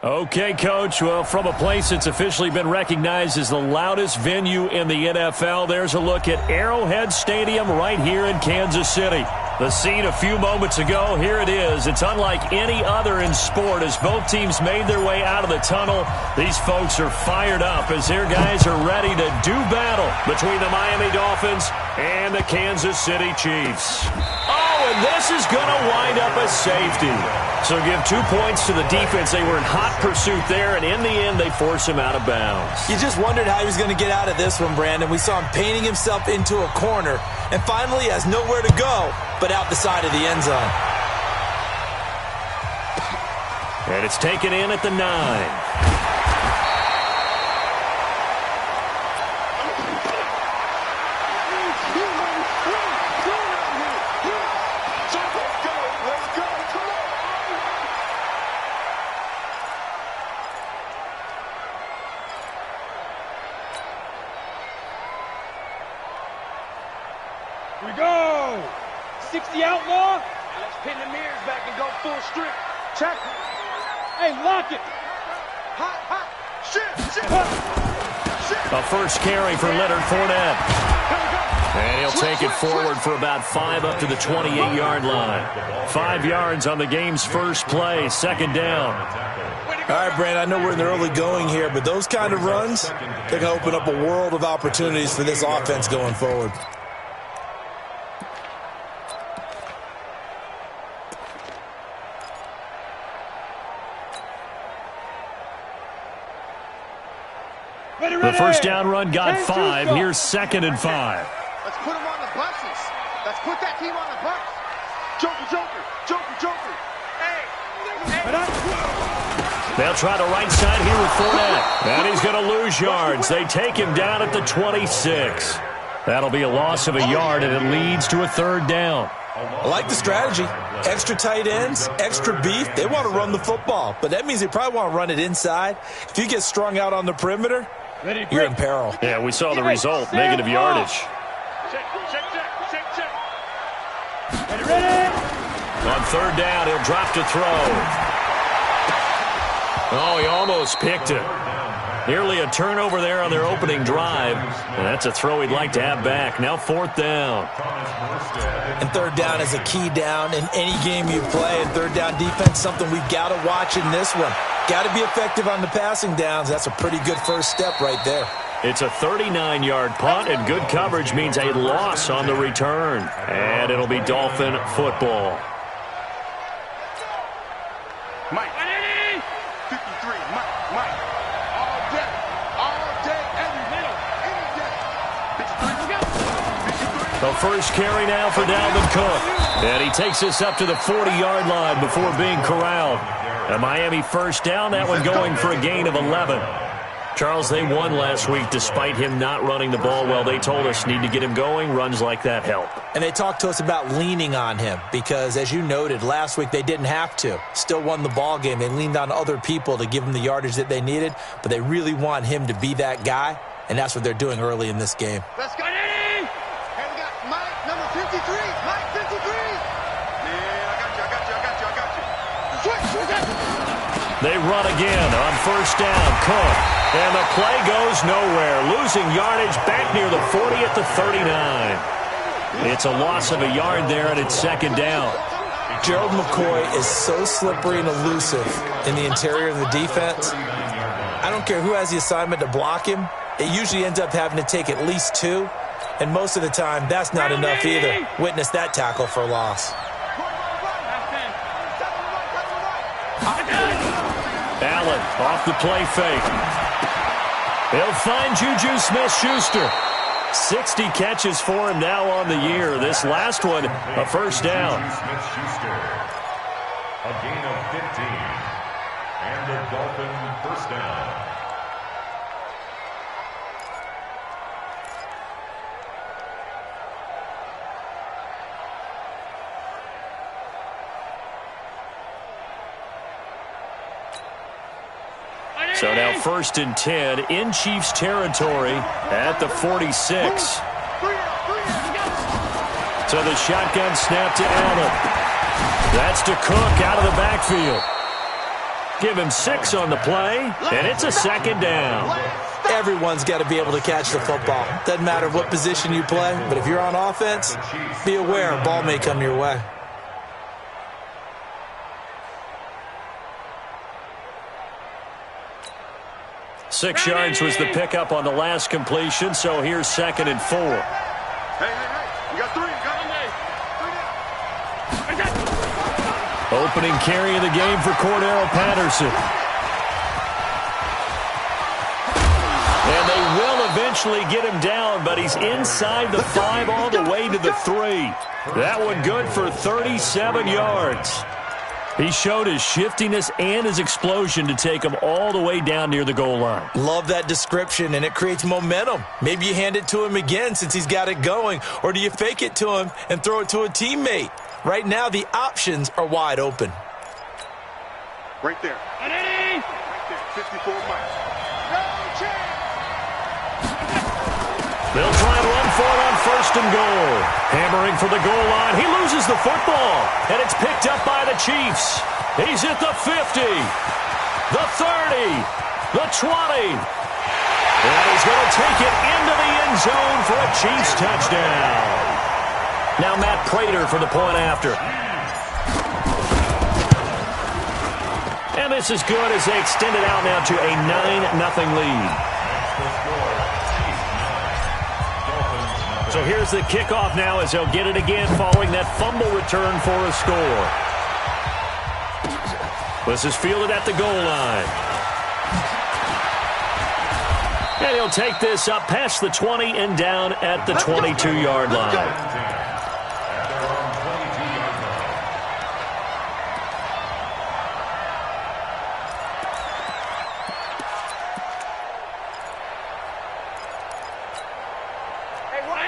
Okay, Coach. Well, from a place that's officially been recognized as the loudest venue in the NFL, there's a look at Arrowhead Stadium right here in Kansas City. The scene a few moments ago, here it is. It's unlike any other in sport as both teams made their way out of the tunnel. These folks are fired up as their guys are ready to do battle between the Miami Dolphins and the Kansas City Chiefs. Oh, and this is going to wind up a safety. So give 2 points to the defense. They were in hot pursuit there, and in the end, they force him out of bounds. You just wondered how he was going to get out of this one, Brandon. We saw him painting himself into a corner, and finally has nowhere to go but out the side of the end zone. And it's taken in at the 9. We go! 60 outlaw. Let's pin the mirrors back and go full strip. Check. Hey, lock it. Hot, hot. Shit. A first carry for Leonard Fournette. And he'll take it forward for about 5 up to the 28-yard line. 5 yards on the game's first play, second down. All right, Brandon, I know we're in the early going here, but those kind of runs, they can open up a world of opportunities for this offense going forward. The first down run got 5. Here's 2nd and 5. Let's put them on the buses. Let's put that team on the bus. Joker. Hey. They'll try the right side here with Fournette. And he's going to lose yards. They take him down at the 26. That'll be a loss of a yard, and it leads to a 3rd down. I like the strategy. Extra tight ends, extra beef. They want to run the football, but that means they probably want to run it inside. If you get strung out on the perimeter, you're in peril. Yeah, we saw the result, negative yardage. Check. Ready? On 3rd down, he'll drop to throw. Oh, he almost picked it. Nearly a turnover there on their opening drive. And that's a throw he'd like to have back. Now 4th down. And 3rd down is a key down in any game you play. And 3rd down defense, something we've got to watch in this one. Got to be effective on the passing downs. That's a pretty good first step right there. It's a 39-yard punt, and good coverage means a loss on the return. And it'll be Dolphin football. Mike. 53. Mike. All day, every middle, any day. 53. The first carry now for Dalvin Cook. And he takes this up to the 40-yard line before being corralled. A Miami first down, that one going for a gain of 11. Charles, they won last week despite him not running the ball well. They told us need to get him going. Runs like that help. And they talked to us about leaning on him because, as you noted, last week they didn't have to. Still won the ball game. They leaned on other people to give them the yardage that they needed, but they really want him to be that guy, and that's what they're doing early in this game. Let's go. Hey, we got Mike, number 53. Mike, 53. Yeah, I got you. They run again on first down. Cook. And the play goes nowhere. Losing yardage back near the 40 at the 39. It's a loss of a yard there, and it's 2nd down. Gerald McCoy is so slippery and elusive in the interior of the defense. I don't care who has the assignment to block him. It usually ends up having to take at least 2. And most of the time, that's not enough either. Witness that tackle for loss. Allen off the play fake. He'll find Juju Smith-Schuster. 60 catches for him now on the year. This last one, a first down. Smith-Schuster, a gain of 15, and a Dolphin first down. So now 1st and 10 in Chiefs territory at the 46. So the shotgun snap to Allen. That's to Cook out of the backfield. Give him 6 on the play, and it's a second down. Everyone's got to be able to catch the football. Doesn't matter what position you play, but if you're on offense, be aware a ball may come your way. Six yards was the pickup on the last completion, so here's 2nd and 4. Hey, we got 3. Opening carry of the game for Cordero Patterson. And they will eventually get him down, but he's inside the 5 all the way to the 3. That one good for 37 yards. He showed his shiftiness and his explosion to take him all the way down near the goal line. Love that description, and it creates momentum. Maybe you hand it to him again since he's got it going, or do you fake it to him and throw it to a teammate? Right now, the options are wide open. Right there. Right there, 54 miles. They'll try and run for it on 1st and goal. Hammering for the goal line. He loses the football, and it's picked up by the Chiefs. He's at the 50, the 30, the 20. And he's going to take it into the end zone for a Chiefs touchdown. Now Matt Prater for the point after. And this is good as they extend it out now to a 9-0 lead. So here's the kickoff now as they'll get it again following that fumble return for a score. This is fielded at the goal line. And he'll take this up past the 20 and down at the 22-yard line.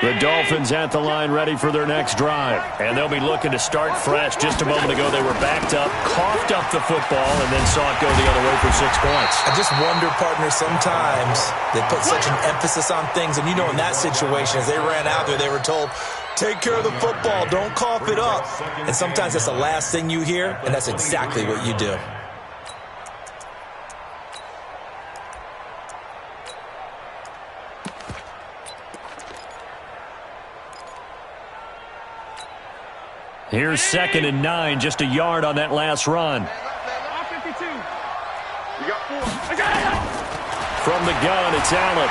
The Dolphins at the line ready for their next drive. And they'll be looking to start fresh. Just a moment ago, they were backed up, coughed up the football, and then saw it go the other way for 6 points. I just wonder, partner, sometimes they put such an emphasis on things. And, you know, in that situation, as they ran out there, they were told, take care of the football, don't cough it up. And sometimes that's the last thing you hear, and that's exactly what you do. Here's 2nd and 9, just a yard on that last run. From the gun, it's Allen.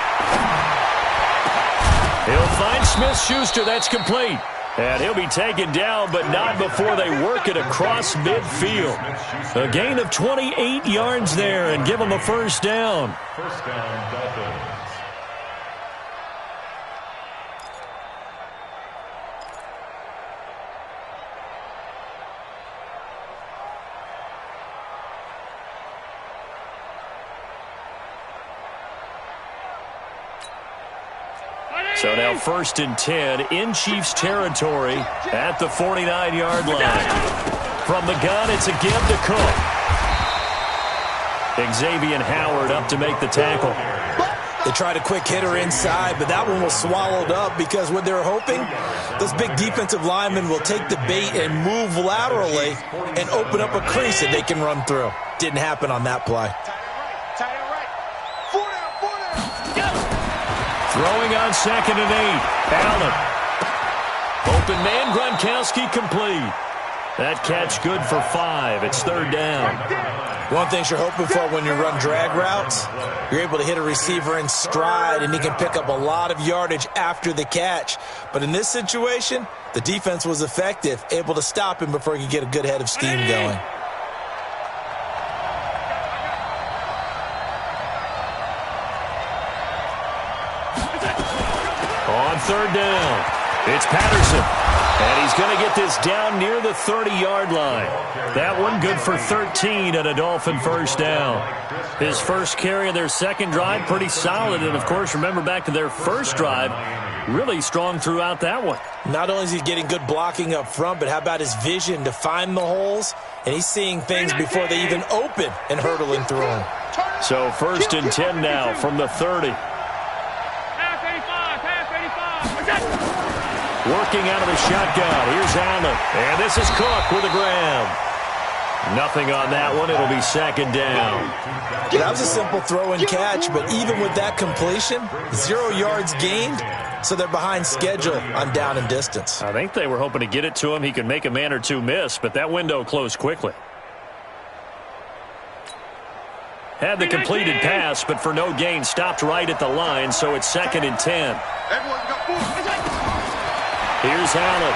He'll find Smith-Schuster. That's complete. And he'll be taken down, but not before they work it across midfield. A gain of 28 yards there and give them a first down. First down, Dolphins. So now 1st and 10 in Chiefs territory at the 49-yard line. From the gun, it's a give to Cook. Xavier Howard up to make the tackle. They tried a quick hitter inside, but that one was swallowed up because what they were hoping, those big defensive linemen will take the bait and move laterally and open up a crease that they can run through. Didn't happen on that play. Throwing on 2nd and 8. Allen. Open man, Gronkowski complete. That catch good for 5. It's 3rd down. One thing you're hoping for when you run drag routes, you're able to hit a receiver in stride, and he can pick up a lot of yardage after the catch. But in this situation, the defense was effective, able to stop him before he could get a good head of steam going. On 3rd down, it's Patterson. And he's going to get this down near the 30-yard line. That one good for 13 at a Dolphin first down. His first carry of their second drive, pretty solid. And, of course, remember back to their first drive, really strong throughout that one. Not only is he getting good blocking up front, but how about his vision to find the holes? And he's seeing things before they even open and hurdling through them. So 1st and 10 now from the 30. Working out of the shotgun. Here's Allen. And this is Cook with a grab. Nothing on that one. It'll be second down. That was a simple throw and catch, but even with that completion, 0 yards gained, so they're behind schedule on down and distance. I think they were hoping to get it to him. He could make a man or two miss, but that window closed quickly. Had the completed pass, but for no gain, stopped right at the line, so it's second and 10. Here's Allen.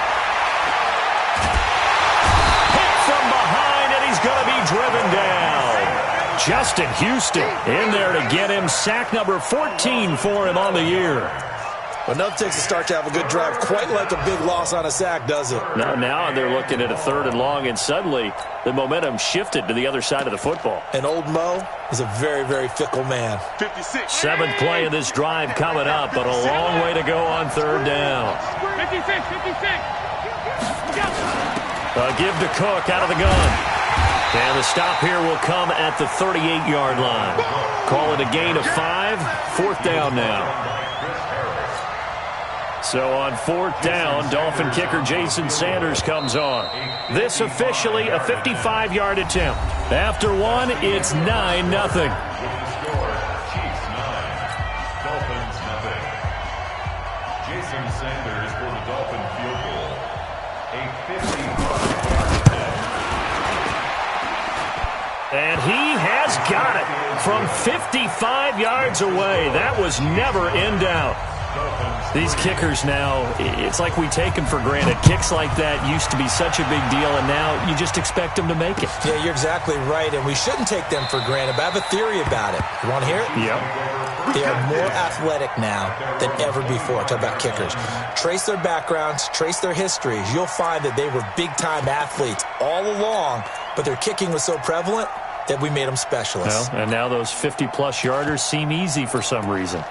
Hit from behind, and he's going to be driven down. Justin Houston in there to get him. Sack number 14 for him on the year. Well, enough takes a start to have a good drive. Quite like a big loss on a sack, does it? Now they're looking at a 3rd and long, and suddenly the momentum shifted to the other side of the football. And old Mo is a very, very fickle man. 56. 7th play of this drive coming up, but a long way to go on 3rd down. 56. A give to Cook out of the gun. And the stop here will come at the 38-yard line. Call it a gain of 5. 4th down now. So on 4th down, Dolphin kicker Jason Sanders comes on. This officially a 55-yard attempt. After one, it's 9-0. Chiefs 9, Dolphins 0. Jason Sanders for the Dolphin field goal. A 55-yard attempt. And he has got it from 55 yards away. That was never in doubt. These kickers now, it's like we take them for granted. Kicks like that used to be such a big deal, and now you just expect them to make it. Yeah, you're exactly right, and we shouldn't take them for granted, but I have a theory about it. You want to hear it? Yep. They are more athletic now than ever before. Talk about kickers. Trace their backgrounds, trace their histories. You'll find that they were big-time athletes all along, but their kicking was so prevalent that we made them specialists. Well, and now those 50-plus yarders seem easy for some reason.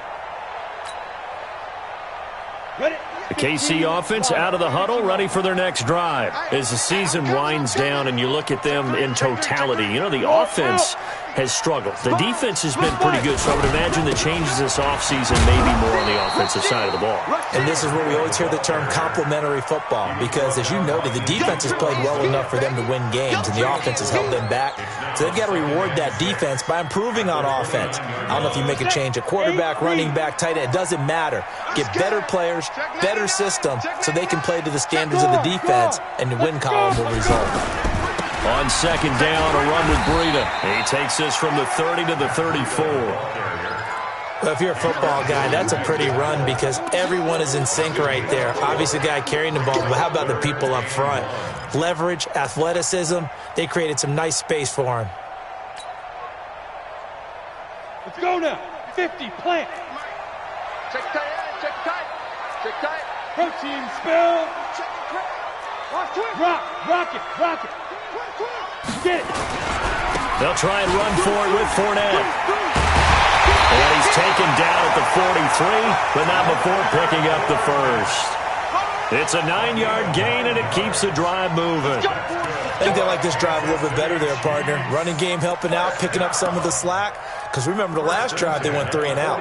The KC offense out of the huddle, ready for their next drive. As the season winds down and you look at them in totality, you know, the offense has struggled. The defense has been pretty good, so I would imagine the changes this offseason may be more on the offensive side of the ball. And this is where we always hear the term complementary football, because as you noted, the defense has played well enough for them to win games, and the offense has held them back. So they've got to reward that defense by improving on offense. I don't know if you make a change at quarterback, running back, tight end. It doesn't matter. Get better players, better system, so they can play to the standards of the defense, and the win column will result. On 2nd down, a run with Breida. He takes this from the 30 to the 34. Well, if you're a football guy, that's a pretty run because everyone is in sync right there. Obviously, the guy carrying the ball, but how about the people up front? Leverage, athleticism, they created some nice space for him. Let's go now. 50, plant. Check tight, check tight, check tight. Protein spill. Rock it. Get it. They'll try and run for it with Fournette. And he's taken down at the 43, but not before picking up the first. It's a 9-yard gain, and it keeps the drive moving. I think they like this drive a little bit better there, partner. Running game helping out, picking up some of the slack. Because remember the last drive, they went 3 and out.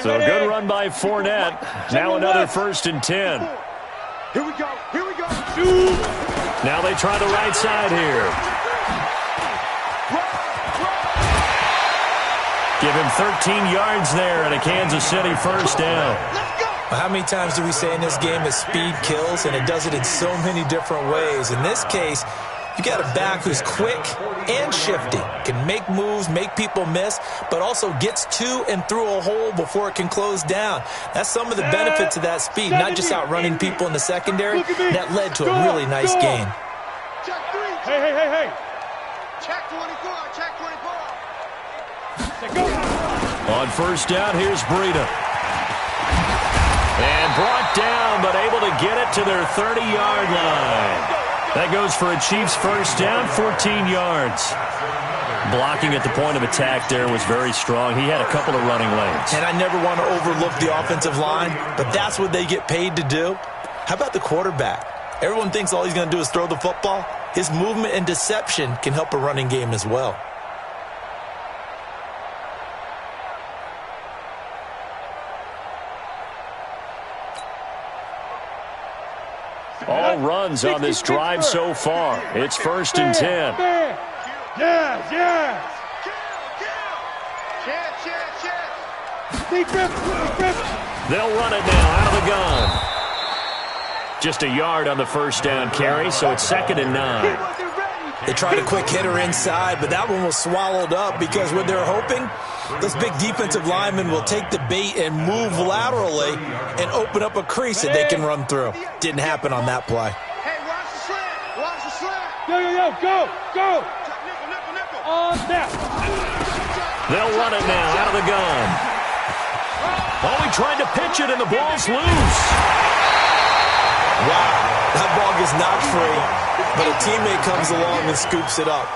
So a good run by Fournette. Now another 1st and 10. Here we go. Now they try the right side here. Give him 13 yards there and a Kansas City 1st down. Well, how many times do we say in this game that speed kills, and it does it in so many different ways? In this case, you got a back who's quick and shifty, can make moves, make people miss, but also gets to and through a hole before it can close down. That's some of the benefits of that speed, not just outrunning people in the secondary. That led to a really nice gain. Hey. Check 24, check 24. On 1st down, here's Breida. And brought down, but able to get it to their 30-yard line. That goes for a Chiefs 1st down, 14 yards. Blocking at the point of attack there was very strong. He had a couple of running lanes. And I never want to overlook the offensive line, but that's what they get paid to do. How about the quarterback? Everyone thinks all he's going to do is throw the football. His movement and deception can help a running game as well. All runs on this drive so far. It's 1st and 10. Yes, yes. They'll run it now out of the gun. Just a yard on the first down carry, so it's 2nd and 9. They tried a quick hitter inside, but that one was swallowed up because what they're hoping, this big defensive lineman will take the bait and move laterally and open up a crease that they can run through. Didn't happen on that play. Hey, watch the slant. Watch the slant. Yo, go, go. On that. They'll run it now out of the gun. Oh, he tried to pitch it, and the ball's loose. Wow, that ball gets knocked free, but a teammate comes along and scoops it up.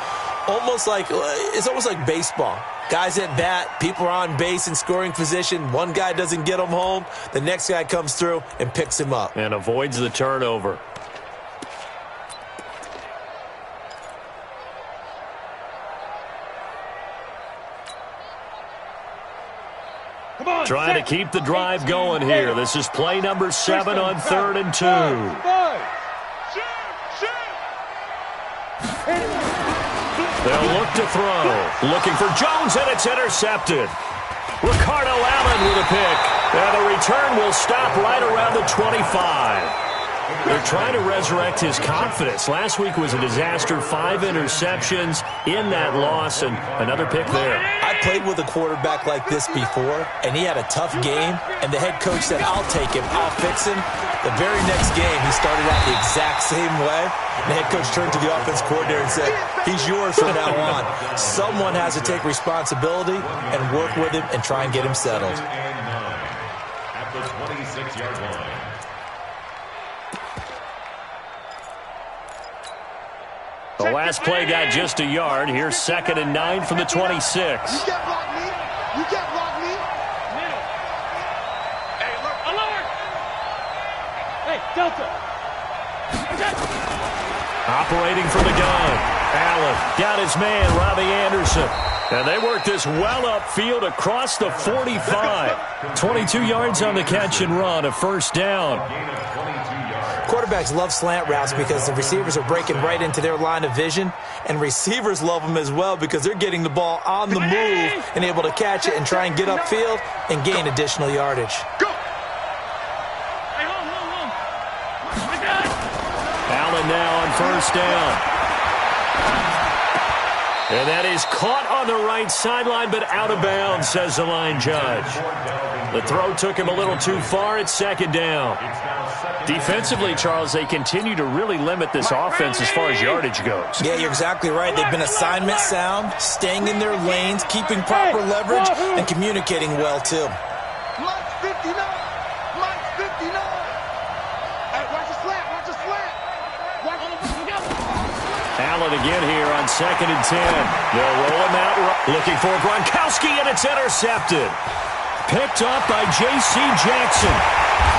It's almost like baseball. Guys at bat, people are on base in scoring position. One guy doesn't get him home. The next guy comes through and picks him up. And avoids the turnover. Trying to keep the drive going here. This is play number 7 on 3rd and 2. They'll look to throw. Looking for Jones, and it's intercepted. Ricardo Allen with a pick. And the return will stop right around the 25. They're trying to resurrect his confidence. Last week was a disaster. 5 interceptions in that loss, and another pick there. I played with a quarterback like this before, and he had a tough game, and the head coach said, I'll take him, I'll fix him. The very next game, he started out the exact same way. The head coach turned to the offense coordinator and said, he's yours from now on. Someone has to take responsibility and work with him and try and get him settled. At the 26-yard line. The last play got just a yard. Here's 2nd and 9 from the 26. You can't block me. You can't block me. Middle. Hey, look. Alert. Hey, Delta. Operating from the gun. Allen got his man, Robbie Anderson. And they work this well upfield across the 45. 22 yards on the catch and run, a first down. Quarterbacks love slant routes because the receivers are breaking right into their line of vision, and receivers love them as well because they're getting the ball on the move and able to catch it and try and get upfield and gain additional yardage. Go. Hey, home. Allen now on first down. And that is caught on the right sideline, but out of bounds, says the line judge. The throw took him a little too far. It's 2nd down. Defensively, Charles, they continue to really limit this offense as far as yardage goes. Yeah, you're exactly right. They've been assignment sound, staying in their lanes, keeping proper leverage, and communicating well, too. Mike's 59. Mike's 59. Hey, watch the slant. Watch the slant. Allen again here on 2nd and 10. They'll roll him out, looking for Gronkowski, and it's intercepted. Picked up by J.C. Jackson.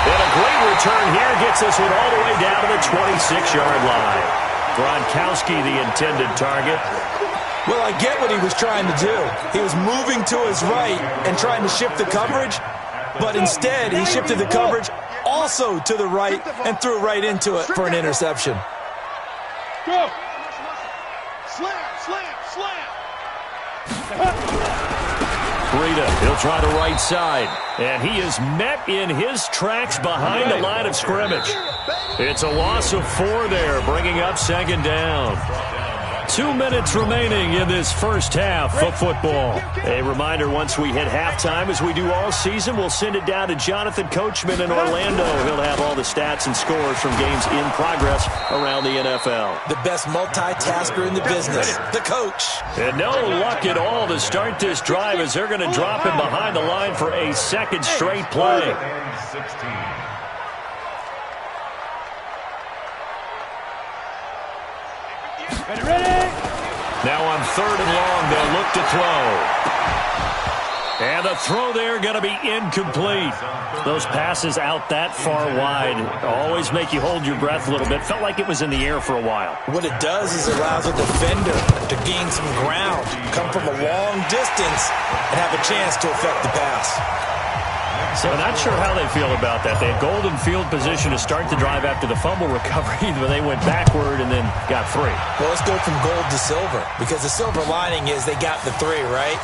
And a great return here gets this one all the way down to the 26-yard line. Gronkowski, the intended target. Well, I get what he was trying to do. He was moving to his right and trying to shift the coverage, but instead he shifted the coverage also to the right and threw right into it for an interception. Go. Slam. Breida, he'll try the right side. And he is met in his tracks behind the line of scrimmage. It's a loss of 4 there, bringing up 2nd down. 2 minutes remaining in this first half of football. A reminder, once we hit halftime, as we do all season, we'll send it down to Jonathan Coachman in Orlando. He'll have all the stats and scores from games in progress around the NFL. The best multitasker in the business, the coach. And no luck at all to start this drive as they're going to drop him behind the line for a 2nd straight play. Ready? Now on 3rd and long, they'll look to throw. And the throw there going to be incomplete. Those passes out that far wide always make you hold your breath a little bit. Felt like it was in the air for a while. What it does is it allows a defender to gain some ground, come from a long distance, and have a chance to affect the pass. So I'm not sure how they feel about that. They had golden field position to start the drive after the fumble recovery, but they went backward and then got 3. Well, let's go from gold to silver, because the silver lining is they got the 3, right?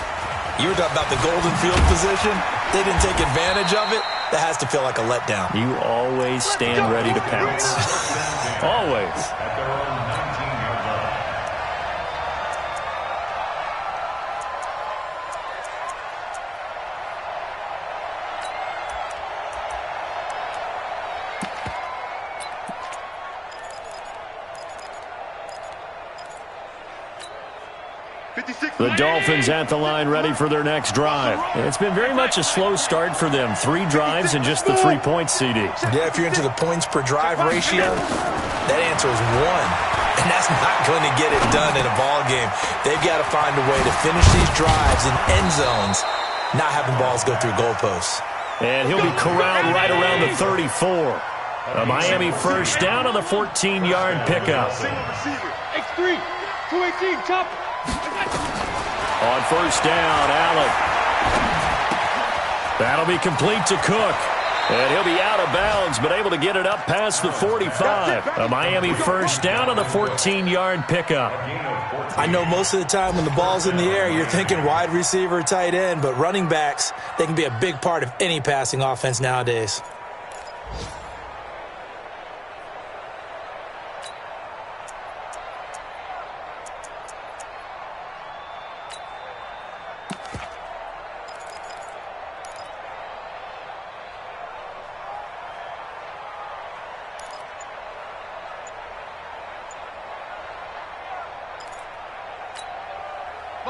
You were talking about the golden field position. They didn't take advantage of it. That has to feel like a letdown. You always stand ready to pounce. Always. At their own 19-yard line. The Dolphins at the line ready for their next drive. It's been very much a slow start for them. 3 drives and just the 3 points, CD. Yeah, if you're into the points per drive ratio, that answer is 1. And that's not going to get it done in a ball game. They've got to find a way to finish these drives in end zones, not having balls go through goalposts. And he'll be corralled right around the 34. A Miami first down on the 14-yard pickup. X3, 218, chop. On first down, Allen. That'll be complete to Cook. And he'll be out of bounds, but able to get it up past the 45. A Miami first down on the 14-yard pickup. I know most of the time when the ball's in the air, you're thinking wide receiver, tight end, but running backs, they can be a big part of any passing offense nowadays.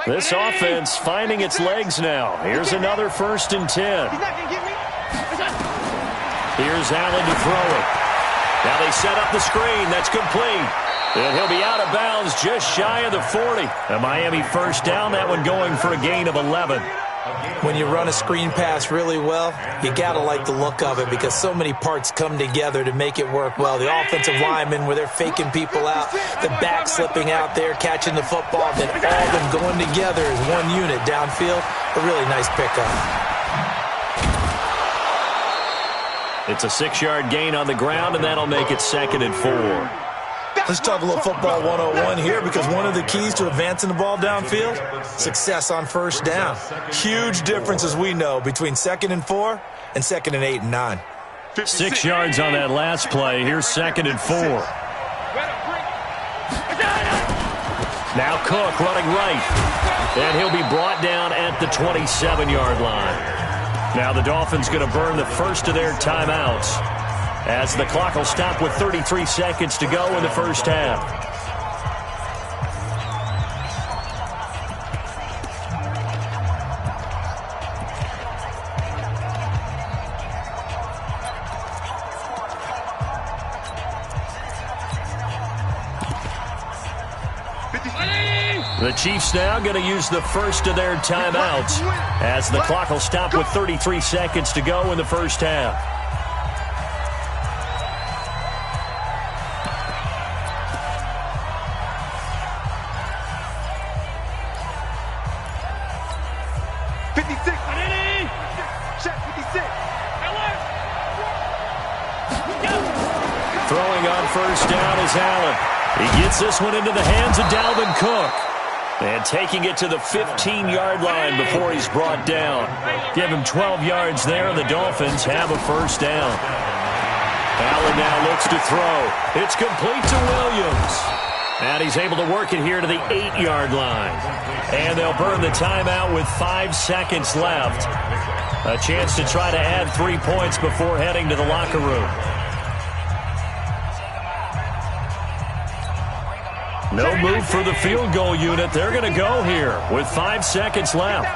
This offense finding its legs now. Here's another 1st and 10. Here's Allen to throw it. Now they set up the screen. That's complete. And he'll be out of bounds just shy of the 40. A Miami first down, that one going for a gain of 11. When you run a screen pass really well, you got to like the look of it because so many parts come together to make it work well. The offensive linemen, where they're faking people out, the back slipping out there, catching the football, then all of them going together as one unit downfield. A really nice pickup. It's a 6-yard gain on the ground, and that'll make it 2nd and 4. Let's talk a little football 101 here because one of the keys to advancing the ball downfield, success on first down. Huge difference, as we know, between 2nd and 4 and 2nd and 8 and 9. 6 yards on that last play. Here's 2nd and 4. Now Cook running right. And he'll be brought down at the 27-yard line. Now the Dolphins going to burn the first of their timeouts, as the clock will stop with 33 seconds to go in the first half. The Chiefs now going to use the first of their timeouts, as the clock will stop with 33 seconds to go in the first half. Throwing on first down is Allen. He gets this one into the hands of Dalvin Cook. And taking it to the 15-yard line before he's brought down. Give him 12 yards there, and the Dolphins have a first down. Allen now looks to throw. It's complete to Williams. And he's able to work it here to the 8-yard line. And they'll burn the timeout with 5 seconds left. A chance to try to add 3 points before heading to the locker room. No move for the field goal unit. They're going to go here with 5 seconds left.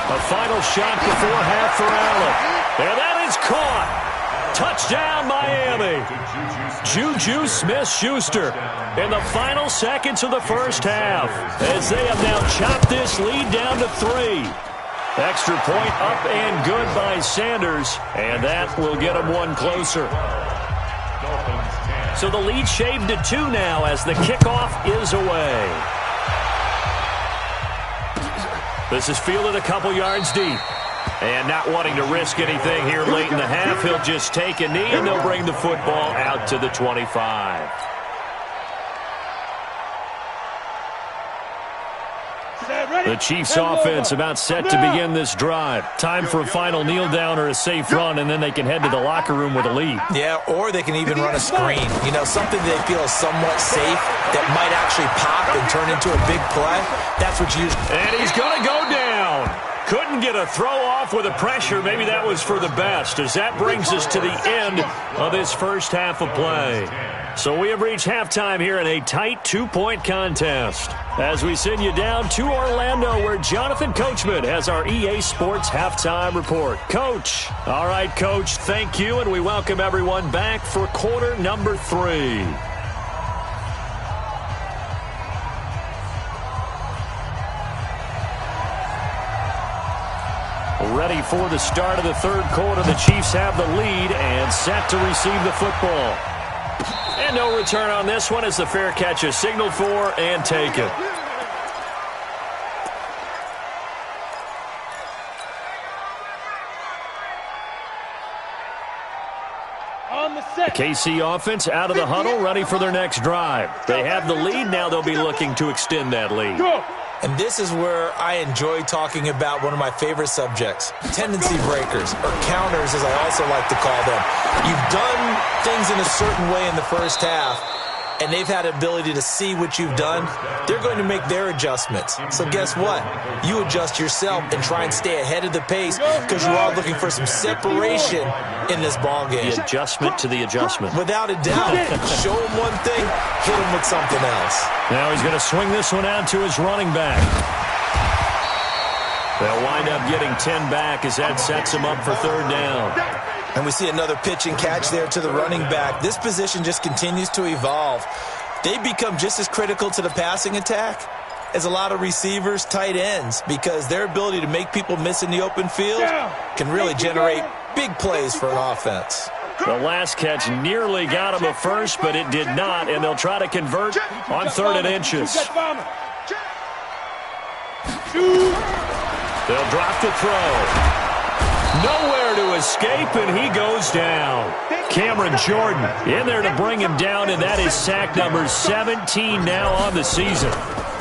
A final shot before half for Allen. And that is caught. Touchdown, Miami. Juju Smith-Schuster in the final seconds of the first half as they have now chopped this lead down to 3. Extra point up and good by Sanders, and that will get them one closer. So the lead shaved to 2 now as the kickoff is away. This is fielded a couple yards deep. And not wanting to risk anything here late in the half, he'll just take a knee, and they'll bring the football out to the 25. The Chiefs offense about set to begin this drive. Time for a final kneel down or a safe run, and then they can head to the locker room with a lead. Yeah, or they can even run a screen. You know, something they feel is somewhat safe that might actually pop and turn into a big play. That's what you use. And he's going to go down. Couldn't get a throw off with the pressure. Maybe that was for the best, as that brings us to the end of this first half of play. So we have reached halftime here in a tight 2-point contest. As we send you down to Orlando, where Jonathan Coachman has our EA Sports halftime report. Coach. All right, Coach, thank you, and we welcome everyone back for quarter number 3. Ready for the start of the third quarter. The Chiefs have the lead and set to receive the football. And no return on this one as the fair catch is signaled for and taken. The KC offense out of the huddle, ready for their next drive. They have the lead. Now they'll be looking to extend that lead. And this is where I enjoy talking about one of my favorite subjects, tendency breakers, or counters as I also like to call them. You've done things in a certain way in the first half, and they've had the ability to see what you've done. They're going to make their adjustments. So guess what? You adjust yourself and try and stay ahead of the pace because you are looking for some separation in this ballgame. The adjustment to the adjustment. Without a doubt. Show him one thing, hit him with something else. Now he's going to swing this one out to his running back. They'll wind up getting 10 back as that sets him up for third down. And we see another pitch and catch there to the running back. This position just continues to evolve. They become just as critical to the passing attack as a lot of receivers, tight ends, because their ability to make people miss in the open field can really generate big plays for an offense. The last catch nearly got him a first, but it did not, and they'll try to convert on 3rd and inches. They'll drop the throw. Nowhere to escape, and he goes down. Cameron Jordan in there to bring him down, and that is sack number 17 now on the season.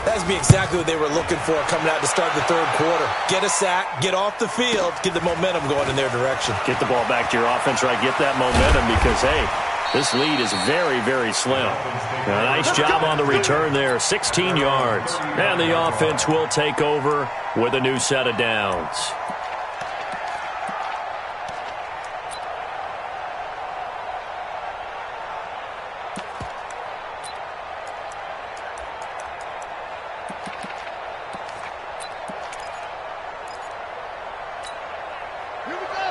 That's exactly what they were looking for coming out to start the third quarter. Get a sack, get off the field, get the momentum going in their direction. Get the ball back to your offense, right? Get that momentum because, hey, this lead is very, very slim. A nice job on the return there, 16 yards. And the offense will take over with a new set of downs.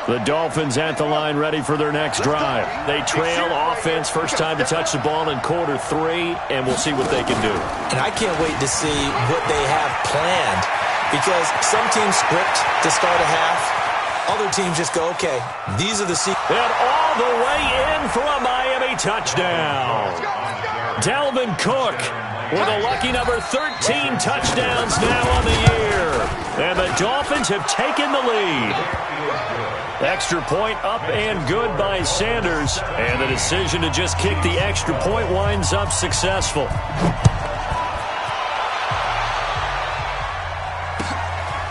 The Dolphins at the line ready for their next drive. They trail offense, first time to touch the ball in quarter 3, and we'll see what they can do. And I can't wait to see what they have planned because some teams script to start a half. Other teams just go, okay, these are the sequences. And all the way in for a Miami touchdown. Dalvin Cook with a lucky number 13 touchdowns now on the year. And the Dolphins have taken the lead. Extra point up and good by Sanders. And the decision to just kick the extra point winds up successful.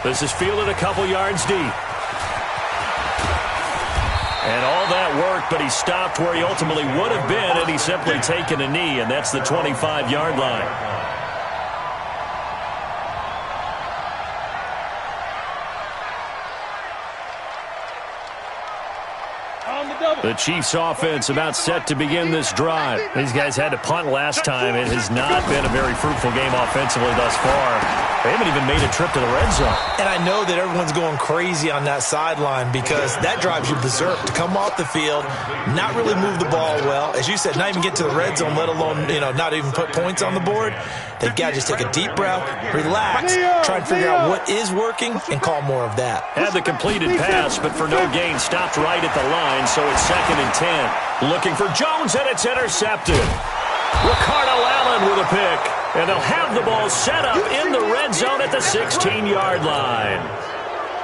This is fielded a couple yards deep. And all that work, but he stopped where he ultimately would have been had he simply taken a knee, and that's the 25-yard line. The Chiefs offense about set to begin this drive. These guys had to punt last time. It has not been a very fruitful game offensively thus far. They haven't even made a trip to the red zone. And I know that everyone's going crazy on that sideline because that drives you berserk to come off the field, not really move the ball well. As you said, not even get to the red zone, let alone, not even put points on the board. They've got to just take a deep breath, relax, try and figure out what is working, and call more of that. Had the completed pass, but for no gain, stopped right at the line, so it's 2nd and 10. Looking for Jones, and it's intercepted. Ricardo Allen with a pick, and they'll have the ball set up in the red zone at the 16-yard line.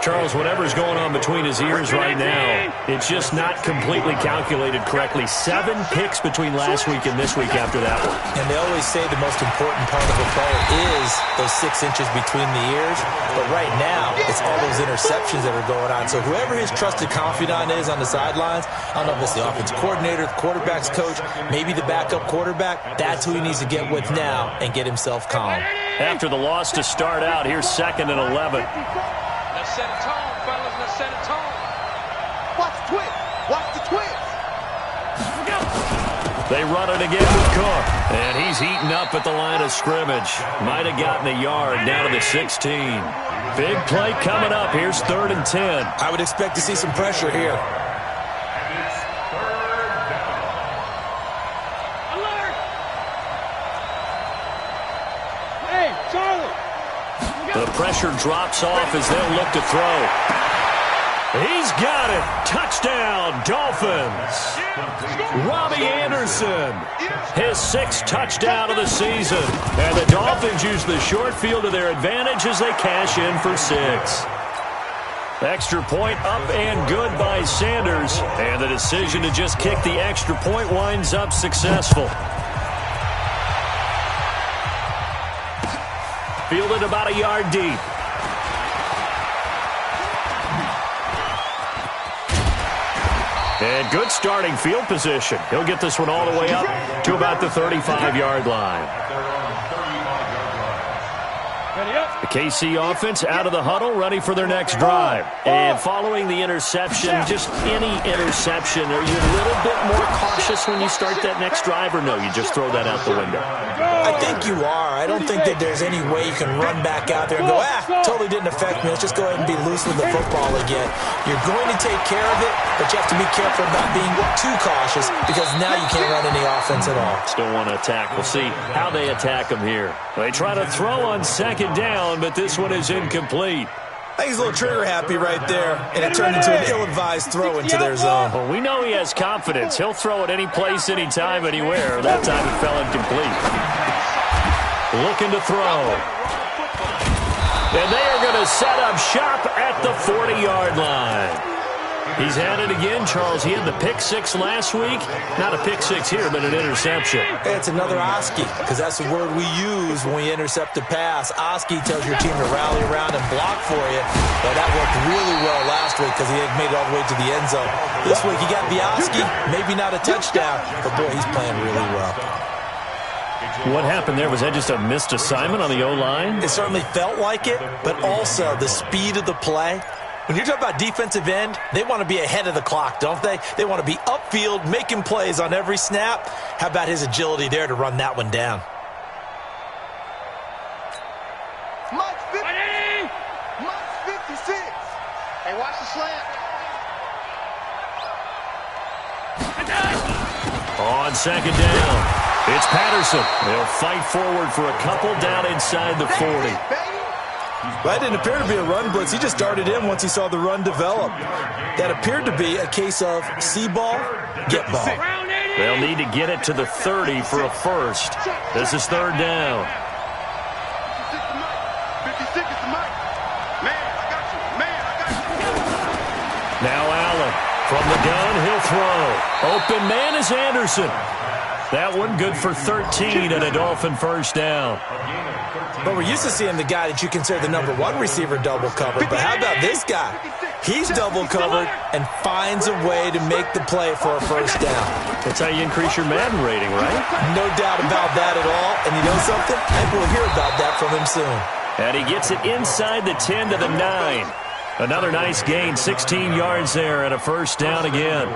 Charles, whatever's going on between his ears right now, it's just not completely calculated correctly. 7 picks between last week and this week after that one. And they always say the most important part of a play is those 6 inches between the ears. But right now, it's all those interceptions that are going on. So whoever his trusted confidant is on the sidelines, I don't know if it's the offensive coordinator, the quarterback's coach, maybe the backup quarterback, that's who he needs to get with now and get himself calm. After the loss to start out, here's 2nd and 11. Let's set a tone, fellas. Let's set a tone. Watch the twist. Watch the twist. They run it again with Cook. And he's heating up at the line of scrimmage. Might have gotten a yard down to the 16. Big play coming up. Here's 3rd and 10. I would expect to see some pressure here. Alert! Hey, Charlie! The pressure drops off as they'll look to throw. He's got it. Touchdown, Dolphins. Robbie Anderson, his 6th touchdown of the season. And the Dolphins use the short field to their advantage as they cash in for 6. Extra point up and good by Sanders. And the decision to just kick the extra point winds up successful. Fielded about a yard deep. And good starting field position. He'll get this one all the way up to about the 35-yard line. The KC offense out of the huddle, ready for their next drive. And following the interception, just any interception, are you a little bit more cautious when you start that next drive, or no, you just throw that out the window? I think you are. I don't think that there's any way you can run back out there and go, totally didn't affect me. Let's just go ahead and be loose with the football again. You're going to take care of it, but you have to be careful about being too cautious because now you can't run any offense at all. Still want to attack. We'll see how they attack them here. They try to throw on 2nd down, but this one is incomplete. I think he's a little trigger happy right there, and it turned into an ill-advised throw into their zone. Well, we know he has confidence. He'll throw it any place, anytime, anywhere. That time it fell incomplete. Looking to throw. And they are going to set up shop at the 40-yard line. He's had it again, Charles. He had the pick 6 last week. Not a pick 6 here, but an interception. It's another Oski, because that's the word we use when we intercept a pass. Oski tells your team to rally around and block for you. Well, that worked really well last week because he had made it all the way to the end zone. This week he got the Oski, maybe not a touchdown, but boy, he's playing really well. What happened there? Was that just a missed assignment on the O-line? It certainly felt like it, but also the speed of the play. When you're talking about defensive end, they want to be ahead of the clock, don't they? They want to be upfield, making plays on every snap. How about his agility there to run that one down? Mike 56. Hey, watch the slant. On 2nd down, it's Patterson. They'll fight forward for a couple down inside the 40. That didn't appear to be a run blitz. He just darted in once he saw the run develop. That appeared to be a case of see ball, get ball. They'll need to get it to the 30 for a first. This is 3rd down. 56 is the mic. Man, I got you. Man, I got you. Now Allen from the gun, he'll throw. Open man is Anderson. That one good for 13 and a Dolphin first down. But we're used to seeing the guy that you consider the #1 receiver double covered. But how about this guy? He's double covered and finds a way to make the play for a first down. That's how you increase your Madden rating, right? No doubt about that at all. And you know something? I think we'll hear about that from him soon. And he gets it inside the 10 to the 9. Another nice gain, 16 yards there and a first down again.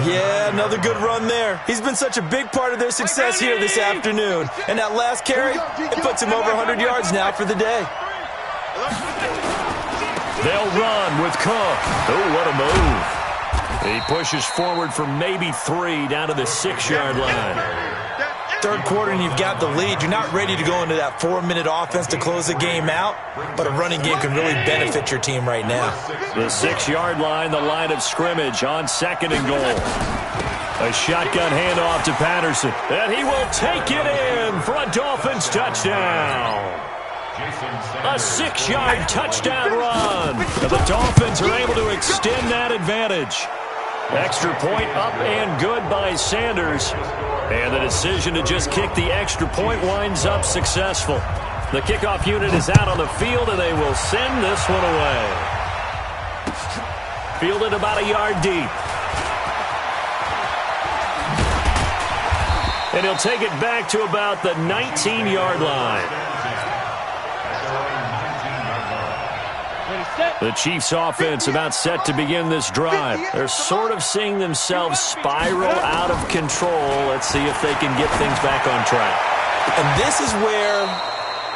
Yeah, another good run there. He's been such a big part of their success here this afternoon. And that last carry, it puts him over 100 yards now for the day. They'll run with Cook. Oh, what a move. He pushes forward for maybe 3 down to the 6-yard line. Third quarter and you've got the lead. You're not ready to go into that 4-minute offense to close the game out, but a running game can really benefit your team right now. The 6-yard line, the line of scrimmage on 2nd and goal. A shotgun handoff to Patterson, and he will take it in for a Dolphins touchdown. A 6-yard touchdown run. And the Dolphins are able to extend that advantage. Extra point up and good by Sanders. And the decision to just kick the extra point winds up successful. The kickoff unit is out on the field, and they will send this one away. Fielded about a yard deep. And he'll take it back to about the 19-yard line. The Chiefs' offense about set to begin this drive. They're sort of seeing themselves spiral out of control. Let's see if they can get things back on track. And this is where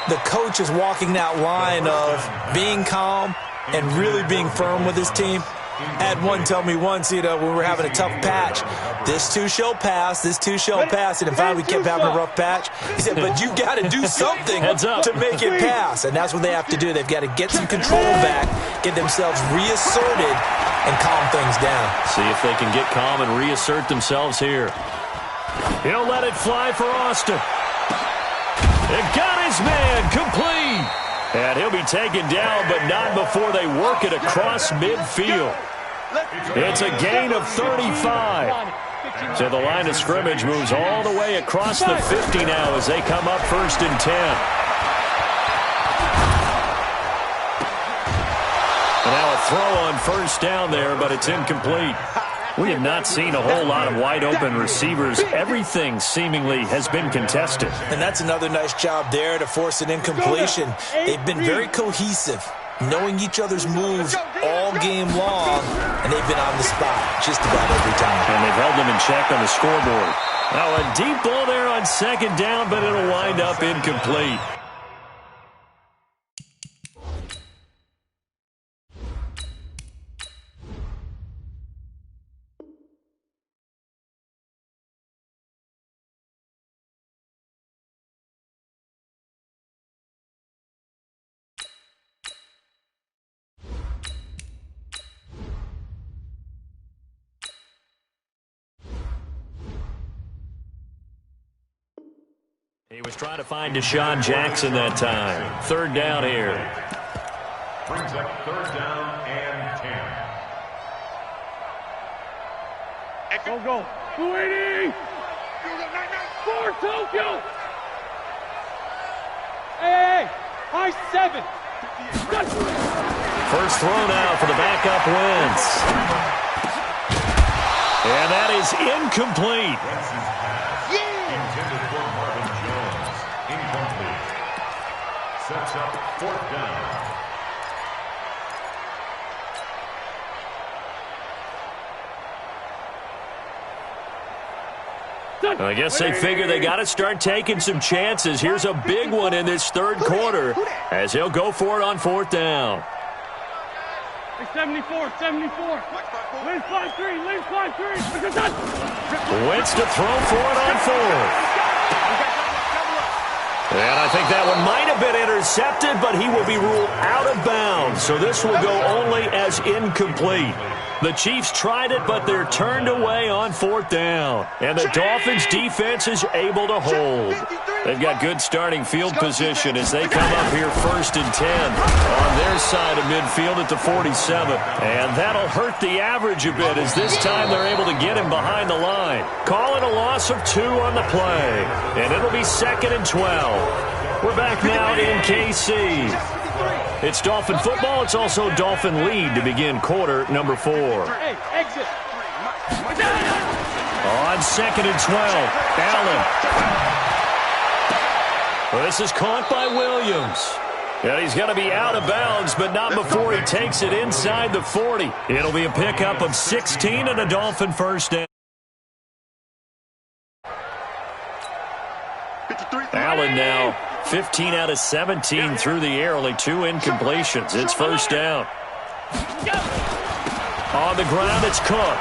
the coach is walking that line of being calm and really being firm with his team. Had one tell me once, when we were having a tough patch, this too shall pass, this too shall pass. And finally we kept having a rough patch. He said, but you got to do something to make it pass. And that's what they have to do. They've got to get some control back, get themselves reasserted, and calm things down. See if they can get calm and reassert themselves here. He'll let it fly for Austin. It got his man complete. And he'll be taken down, but not before they work it across midfield. It's a gain of 35. So the line of scrimmage moves all the way across the 50 now as they come up 1st and 10. And now a throw on 1st down there, but it's incomplete. We have not seen a whole lot of wide-open receivers. Everything seemingly has been contested. And that's another nice job there to force an incompletion. They've been very cohesive, knowing each other's moves all game long, and they've been on the spot just about every time. And they've held them in check on the scoreboard. Now a deep ball there on 2nd down, but it'll wind up incomplete. He was trying to find Deshaun Jackson that time. 3rd down here. Brings up 3rd down and 10. Go. 280. For Tokyo. Hey. High 7. First throw now for the backup Wentz. And that is incomplete. Intended for Marvin Jones. Incomplete. Sets up 4th down. I guess they figure they got to start taking some chances. Here's a big one in this 3rd quarter as he'll go for it on 4th down. 74. Lynch 5-3. Wentz to throw for it on 4th. And I think that one might have been intercepted, but he will be ruled out of bounds. So this will go only as incomplete. The Chiefs tried it, but they're turned away on 4th down. And the Dolphins' defense is able to hold. They've got good starting field position as they come up here 1st and 10 on their side of midfield at the 47. And that'll hurt the average a bit as this time they're able to get him behind the line. Call it a loss of 2 on the play. And it'll be 2nd and 12. We're back now in KC. It's Dolphin football. It's also Dolphin lead to begin quarter number 4. Hey, exit. On 2nd and 12, Allen. Well, this is caught by Williams. And he's going to be out of bounds, but not before he takes it inside the 40. It'll be a pickup of 16 and a Dolphin 1st down. Allen now 15 out of 17 through the air, only 2 incompletions. It's first down. On the ground, it's Cook.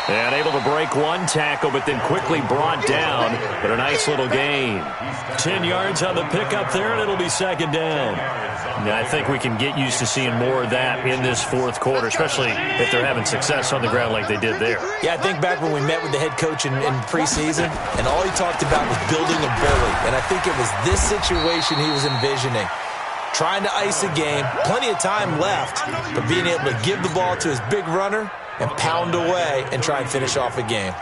And able to break one tackle, but then quickly brought down. But a nice little gain. 10 yards on the pickup there, and it'll be second down. Now, I think we can get used to seeing more of that in this fourth quarter, especially if they're having success on the ground like they did there. Yeah, I think back when we met with the head coach in preseason, and all he talked about was building a bully. And I think it was this situation he was envisioning. Trying to ice a game, plenty of time left, but being able to give the ball to his big runner and pound away and try and finish off a game.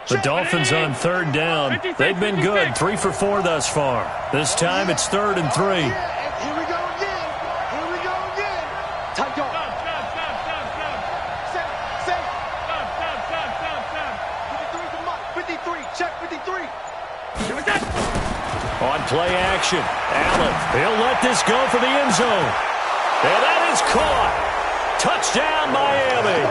The Dolphins on third down. They've been good, 3 for 4 thus far. This time it's 3rd and 3. Here we go again. Here we go again. Tight go. Set. 53 to Mike. 53. Check 53. On play action, Allen. He'll let this go for the end zone. And that is caught. Touchdown, Miami.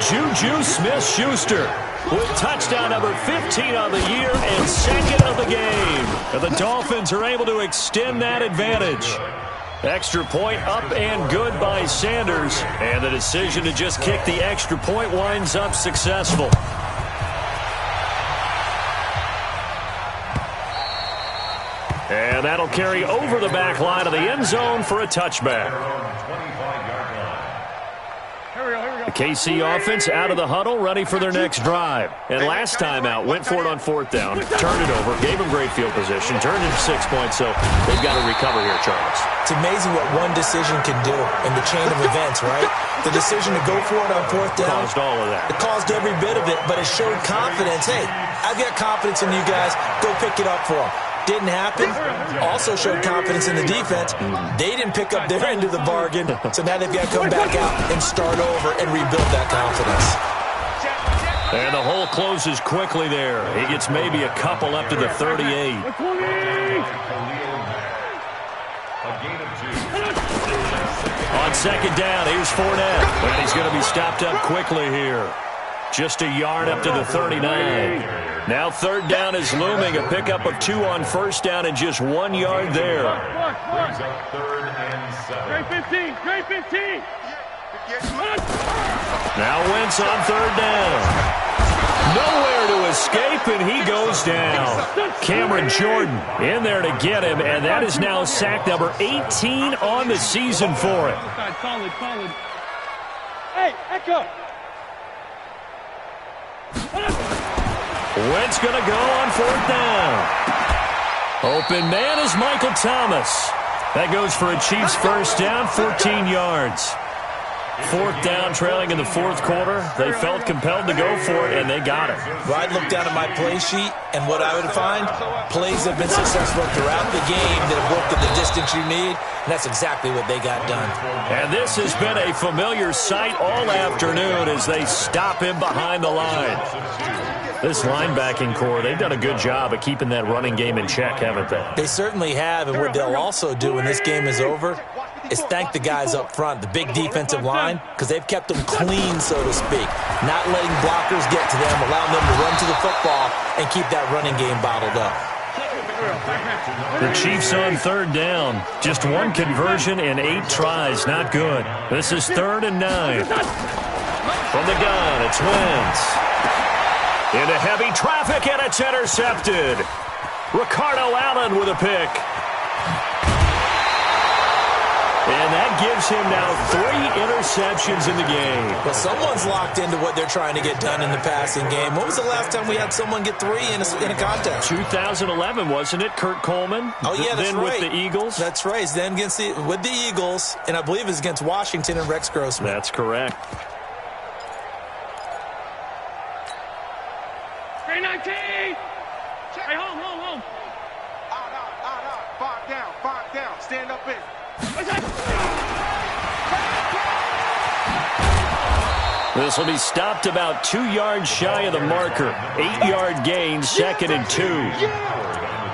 Juju Smith-Schuster with touchdown number 15 on the year and second of the game. And the Dolphins are able to extend that advantage. Extra point up and good by Sanders. And the decision to just kick the extra point winds up successful. And that'll carry over the back line of the end zone for a touchback. The KC offense out of the huddle, ready for their next drive. And last time out, went for it on 4th down, turned it over, gave them great field position, turned it 6 points, so they've got to recover here, Charles. It's amazing what one decision can do in the chain of events, right? The decision to go for it on 4th down. Caused all of that. It caused every bit of it, but it showed confidence. Hey, I've got confidence in you guys. Go pick it up for them. Didn't happen. Also showed confidence in the defense. They didn't pick up their end of the bargain, so now they've got to come back out and start over and rebuild that confidence. And the hole closes quickly there. He gets maybe a couple up to the 38. On second down, here's Fournette. And he's going to be stopped up quickly here. Just a yard up to the 39. Now 3rd down is looming. A pickup of 2 on 1st down and just 1 yard there. Great 15. Great 15. Now Wentz on 3rd down. Nowhere to escape, and he goes down. Cameron Jordan in there to get him, and that is now sack number 18 on the season for him. Solid. Hey, Echo. Wentz going to go on 4th down. Open man is Michael Thomas. That goes for a Chiefs first down, 14 yards. 4th down, trailing in the 4th quarter. They felt compelled to go for it, and they got it. Well, I'd look down at my play sheet, and what I would find, plays have been successful throughout the game that have worked at the distance you need, and that's exactly what they got done. And this has been a familiar sight all afternoon as they stop him behind the line. This linebacking core, they've done a good job of keeping that running game in check, haven't they? They certainly have, and what they'll also do when this game is over is thank the guys up front, the big defensive line, because they've kept them clean, so to speak. Not letting blockers get to them, allowing them to run to the football and keep that running game bottled up. The Chiefs on 3rd down. Just 1 conversion and 8 tries. Not good. This is 3rd and 9. From the gun, it's Wentz. Into heavy traffic, and it's intercepted. Ricardo Allen with a pick. And that gives him now 3 interceptions in the game. Well, someone's locked into what they're trying to get done in the passing game. When was the last time we had someone get 3 in a contest? 2011, wasn't it? Kurt Coleman? Oh, yeah, that's then right. With the Eagles? That's right. It's then with the Eagles, and I believe it's against Washington and Rex Grossman. That's correct. 319. Hey, home. Out. 5 down. Stand up in. This will be stopped about 2 yards shy of the marker. 8-yard gain, 2nd and 2.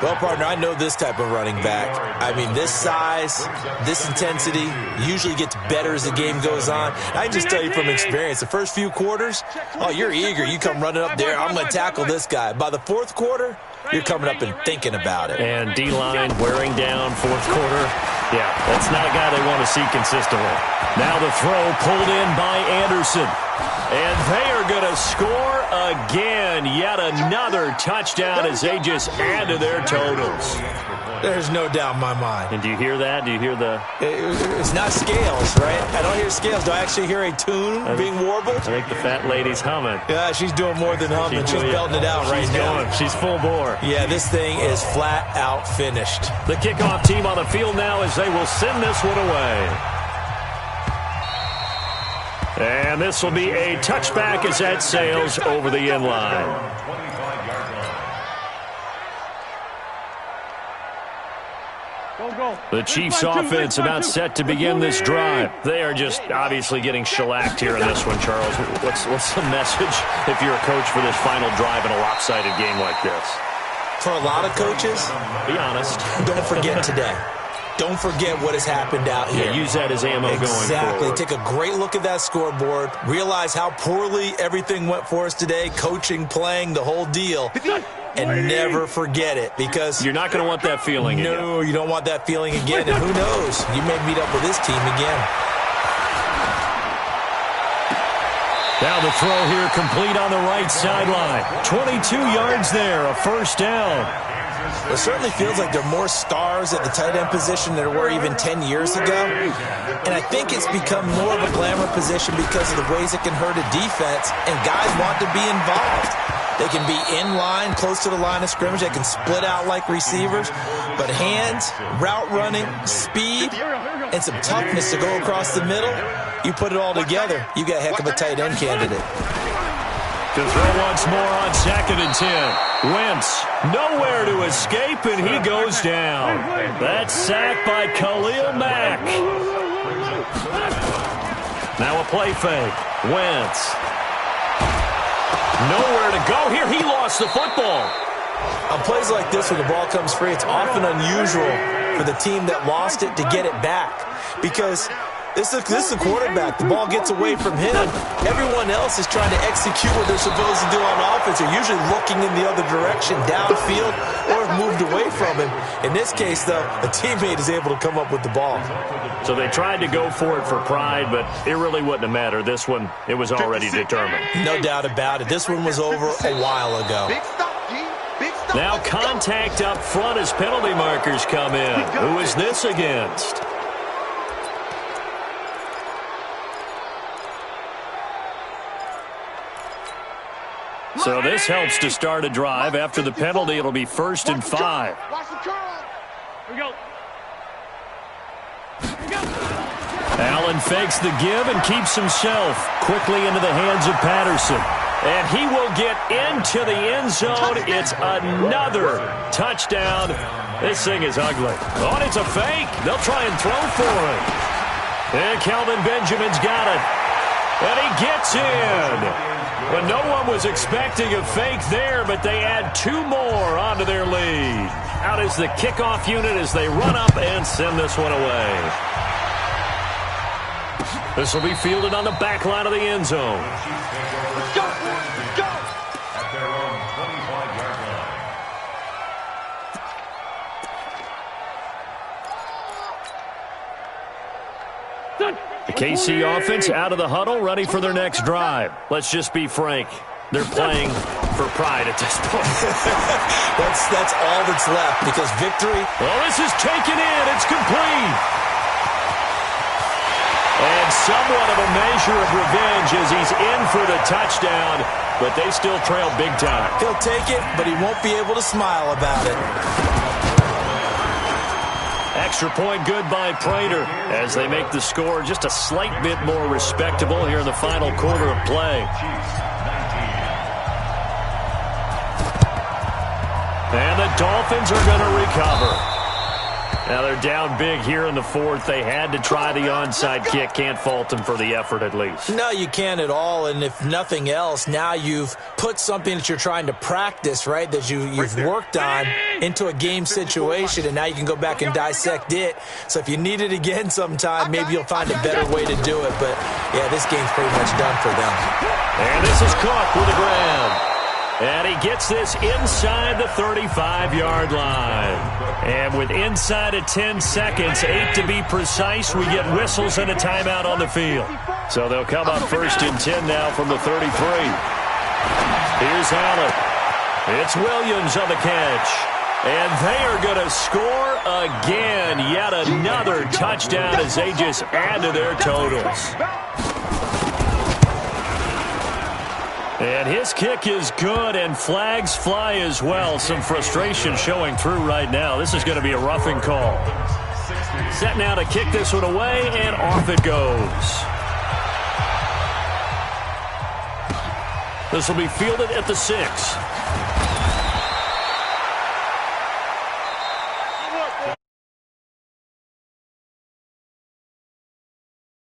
Well, partner, I know this type of running back. I mean, this size, this intensity usually gets better as the game goes on. I can just tell you from experience, the first few quarters, oh, you're eager. You come running up there, I'm going to tackle this guy. By the fourth quarter, you're coming up and thinking about it. And D-line wearing down fourth quarter. Yeah, that's not a guy they want to see consistently. Now the throw pulled in by Anderson. And they are going to score again. Yet another touchdown as they just add to their totals. There's no doubt in my mind. And do you hear that? Do you hear the... It's not scales, right? I don't hear scales. Do I actually hear a tune being warbled? I think the fat lady's humming. Yeah, she's doing more than humming. She's belting it out right now. She's full bore. Yeah, this thing is flat out finished. The kickoff team on the field now as they will send this one away. And this will be a touchback as that sails over the end line. The Chiefs offense about set to begin this drive. They are just obviously getting shellacked here in this one, Charles. What's the message if you're a coach for this final drive in a lopsided game like this? For a lot of coaches, be honest. Don't forget today. Don't forget what has happened out here. Yeah, use that as ammo going forward. Exactly. Take a great look at that scoreboard. Realize how poorly everything went for us today. Coaching, playing, the whole deal. And never forget it, because you're not going to want that feeling again. No, you don't want that feeling again. And who knows? You may meet up with this team again. Now the throw here complete on the right sideline. 22 yards there, a first down. It certainly feels like there are more stars at the tight end position than there were even 10 years ago. And I think it's become more of a glamour position because of the ways it can hurt a defense, and guys want to be involved. They can be in line, close to the line of scrimmage. They can split out like receivers. But hands, route running, speed, and some toughness to go across the middle, you put it all together, you got a heck of a tight end candidate. To throw once more on 2nd and 10. Wentz nowhere to escape, and he goes down. That's sacked by Khalil Mack. Now a play fake. Wentz. Nowhere to go here. He lost the football. On plays like this, when the ball comes free, it's often unusual for the team that lost it to get it back, because this is the quarterback. The ball gets away from him. Everyone else is trying to execute what they're supposed to do on offense. They're usually looking in the other direction, downfield, or moved away from him. In this case, though, a teammate is able to come up with the ball. So they tried to go for it for pride, but it really wouldn't have mattered. This one, it was already determined. No doubt about it. This one was over a while ago. Now contact up front as penalty markers come in. Who is this against? So this helps to start a drive. After the penalty, it'll be 1st and 5. Here we go. Allen fakes the give and keeps himself quickly into the hands of Patterson. And he will get into the end zone. It's another touchdown. This thing is ugly. Oh, and it's a fake. They'll try and throw for it. And Kelvin Benjamin's got it. And he gets in. But no one was expecting a fake there, but they add 2 more onto their lead. Out is the kickoff unit as they run up and send this one away. This will be fielded on the back line of the end zone. Let's go. Let's go. At their own 25-yard line. Done. The KC offense out of the huddle, ready for their next drive. Let's just be frank. They're playing for pride at this point. That's all that's left, because victory. Well, this is taken in. It's complete. And somewhat of a measure of revenge as he's in for the touchdown, but they still trail big time. He'll take it, but he won't be able to smile about it. Extra point good by Prater as they make the score just a slight bit more respectable here in the final quarter of play. And the Dolphins are going to recover. Now they're down big here in the fourth. They had to try the onside kick. Can't fault them for the effort at least. No, you can't at all. And if nothing else, now you've put something that you're trying to practice, right, that you've worked on into a game situation, and now you can go back and dissect it. So if you need it again sometime, maybe you'll find a better way to do it. But, yeah, this game's pretty much done for them. And this is Cook with the grab. And he gets this inside the 35-yard line. And with inside of 10 seconds, 8 to be precise, we get whistles and a timeout on the field. So they'll come up 1st and 10 now from the 33. Here's Allen. It's Williams on the catch. And they are going to score again. Yet another touchdown as they just add to their totals. And his kick is good, and flags fly as well. Some frustration showing through right now. This is going to be a roughing call. Set now to kick this one away, and off it goes. This will be fielded at the 6.